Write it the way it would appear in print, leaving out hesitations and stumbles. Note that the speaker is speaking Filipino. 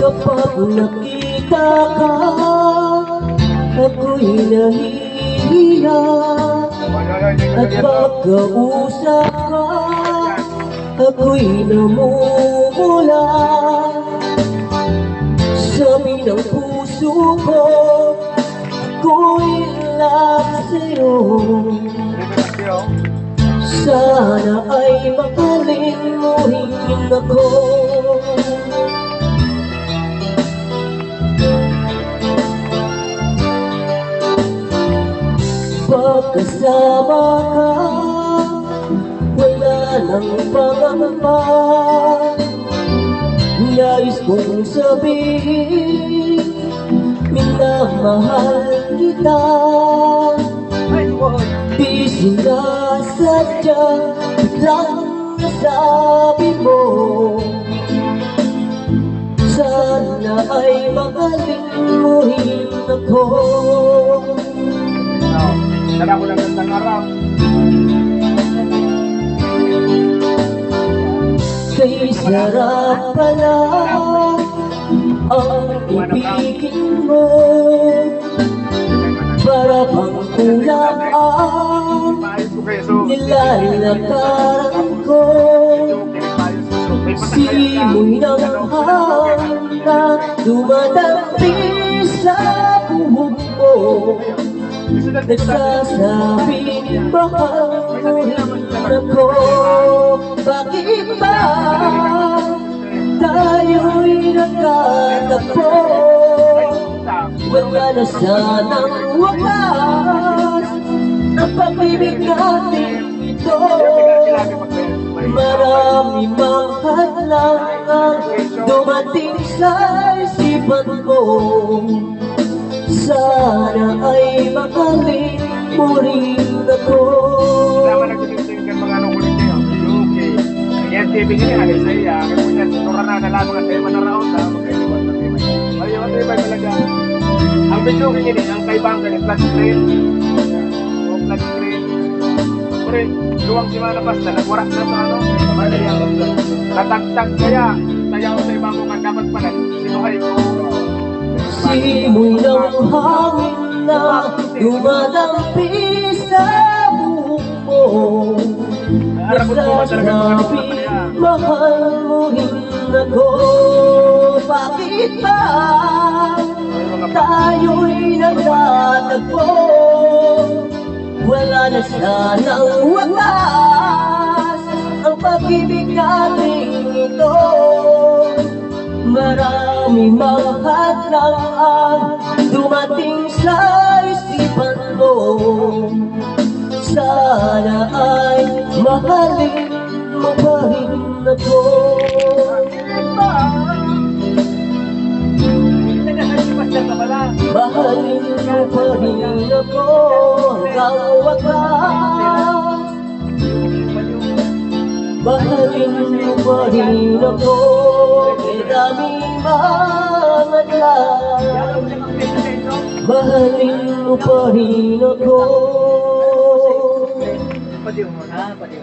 Kapag nakita ka, ako'y nahihiya. At pagkausap ka, ako'y namumula. Sabi ng puso ko, ako'y love sa'yo. Sana ay mahalin mo rin ako. Pagkasama ka, wala nang pangamba. Nais kong sabihin, minamahal kita. Di sinasadya, biglang nasabi mo. Sana ay mahalin mo rin ako. Sana ko lang ng araw. Kay sarap pala ang ibigin mo. Para bang kulang ang nilalakaran ko. Simoy ng hangin na dumadating sa buhok mo. Nagsasabing mahal mo rin ako. Bakit ba tayo'y nagkatagpo? Wala na sanang wakas ang pag-ibig natin ito. Marami mang hadlang ang dumating sa isipan ko. Sana ay mahalin mo rin ako. Sama nagsisimsim kan mga kulit niyo. Okay. Yan TV ini ada saya. Kemudian orang na lamang at tema na raon ta magkaiba ng tema. Ayo ang tema talaga. Ang video kini ang kaibang kani flat screen. O flat screen. Pre, duwang semana basta nagwara na sa ano. Ano yang tatagtag kaya tayaw sa ibang mga dapat pala. Sinuhay ko. Simoy ng hangin na dumadampi sa buhok mo. Nagsasabing mahal mo rin ako. Bakit ba tayo'y nagtatagpo? Wala na sanang wakas ang pag-ibig natin ito. Marami mang hadlang ang dumating sa isipan mo. Sana ay mahalin mo pa rin ako. Mahalin mo pa rin ako hanggang wakas. Mahalin mo pa rin ako. Daming mga lang. Mahalin mo pa rin ako. Padiw mo na, padiw.